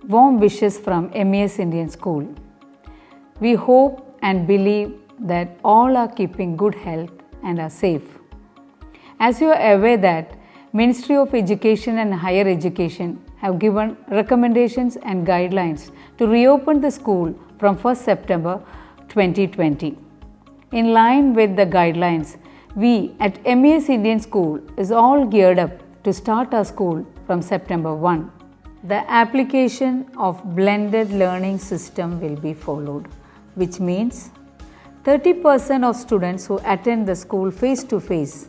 Warm wishes from MES Indian School. We hope and believe that all are keeping good health and are safe. As you are aware that Ministry of Education and Higher Education have given recommendations and guidelines to reopen the school from 1st September 2020. In line with the guidelines, we at MES Indian School is all geared up to start our school from September 1. The application of blended learning system will be followed, which means 30% of students who attend the school face to face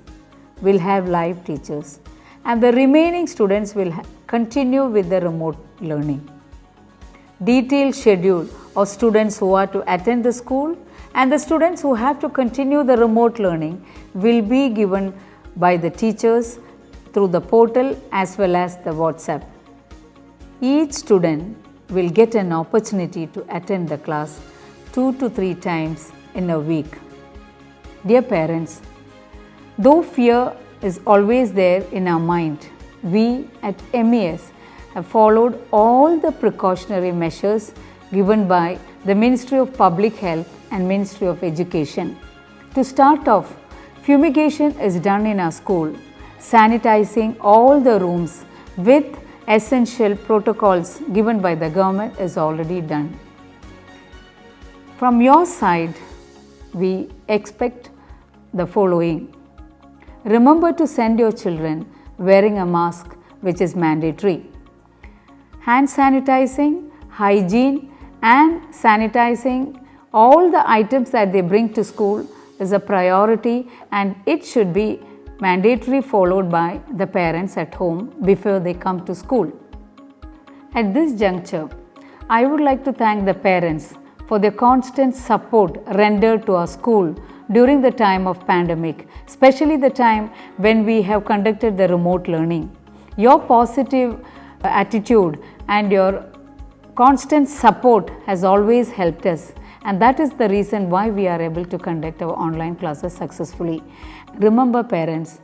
will have live teachers, and the remaining students will continue with the remote learning. Detailed schedule of students who are to attend the school and the students who have to continue the remote learning will be given by the teachers through the portal as well as the WhatsApp. Each student will get an opportunity to attend the class 2 to 3 times in a week. Dear parents, though fear is always there in our mind, we at MES have followed all the precautionary measures given by the Ministry of Public Health and Ministry of Education. To start off, fumigation is done in our school. Sanitizing all the rooms with essential protocols given by the government is already done. From your side, we expect the following. Remember to send your children wearing a mask, which is mandatory. Hand sanitizing, hygiene and sanitizing all the items that they bring to school is a priority, and it should be mandatory, followed by the parents at home before they come to school. At this juncture, I would like to thank the parents for their constant support rendered to our school during the time of pandemic, especially the time when we have conducted the remote learning. Your positive attitude and your constant support has always helped us, and that is the reason why we are able to conduct our online classes successfully. Remember parents,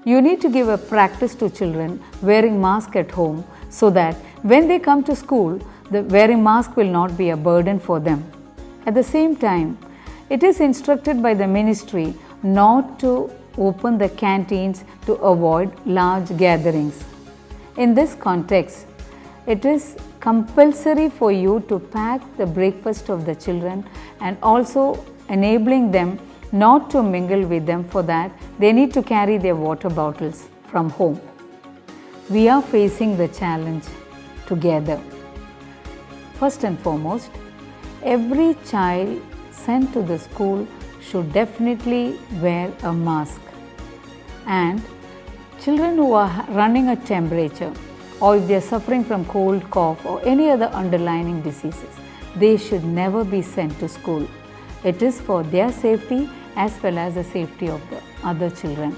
you need to give a practice to children wearing mask at home so that when they come to school, the wearing mask will not be a burden for them. At the same time, it is instructed by the ministry not to open the canteens to avoid large gatherings. In this context, it is compulsory for you to pack the breakfast of the children and also enabling them not to mingle with them. For that, they need to carry their water bottles from home. We are facing the challenge together. First and foremost, every child sent to the school should definitely wear a mask. And children who are running a temperature, or if they are suffering from cold, cough or any other underlying diseases, they should never be sent to school. It is for their safety as well as the safety of the other children.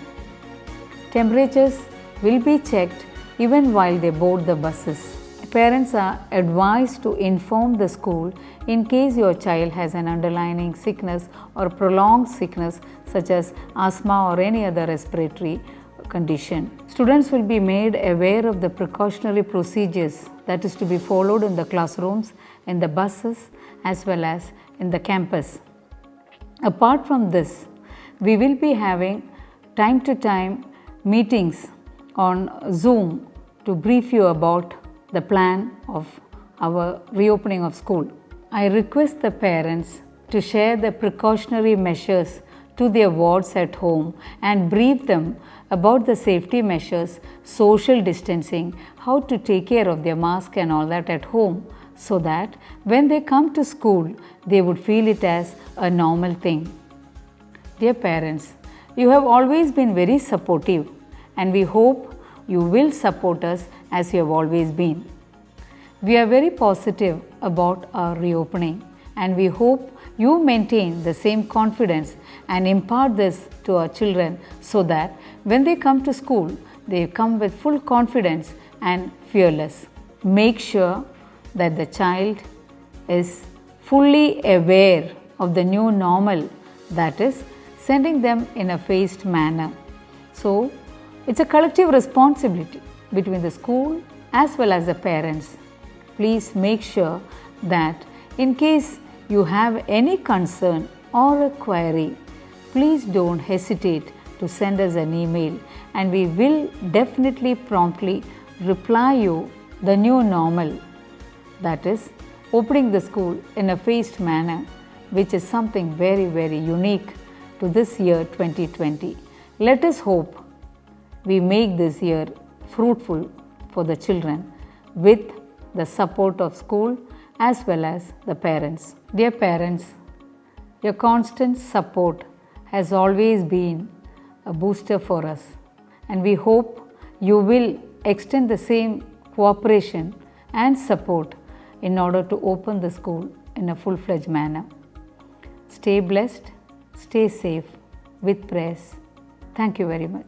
Temperatures will be checked even while they board the buses. Parents are advised to inform the school in case your child has an underlying sickness or prolonged sickness such as asthma or any other respiratory condition. Students will be made aware of the precautionary procedures that is to be followed in the classrooms, in the buses as well as in the campus. Apart from this, we will be having time to time meetings on Zoom to brief you about the plan of our reopening of school. I request the parents to share the precautionary measures to their wards at home and brief them about the safety measures, social distancing, how to take care of their mask and all that at home, so that when they come to school, they would feel it as a normal thing. Dear parents, you have always been very supportive, and we hope you will support us as you have always been. We are very positive about our reopening, and we hope you maintain the same confidence and impart this to our children so that when they come to school, they come with full confidence and fearless. Make sure that the child is fully aware of the new normal, that is, sending them in a phased manner. So, it's a collective responsibility between the school as well as the parents. please make sure that in case you have any concern or a query, please don't hesitate to send us an email, and we will definitely promptly reply you the new normal, that is opening the school in a phased manner, which is something very, very unique to this year 2020. Let us hope we make this year fruitful for the children with the support of school as well as the parents. Dear parents, your constant support has always been a booster for us, and we hope you will extend the same cooperation and support in order to open the school in a full-fledged manner. Stay blessed, stay safe with prayers. Thank you very much.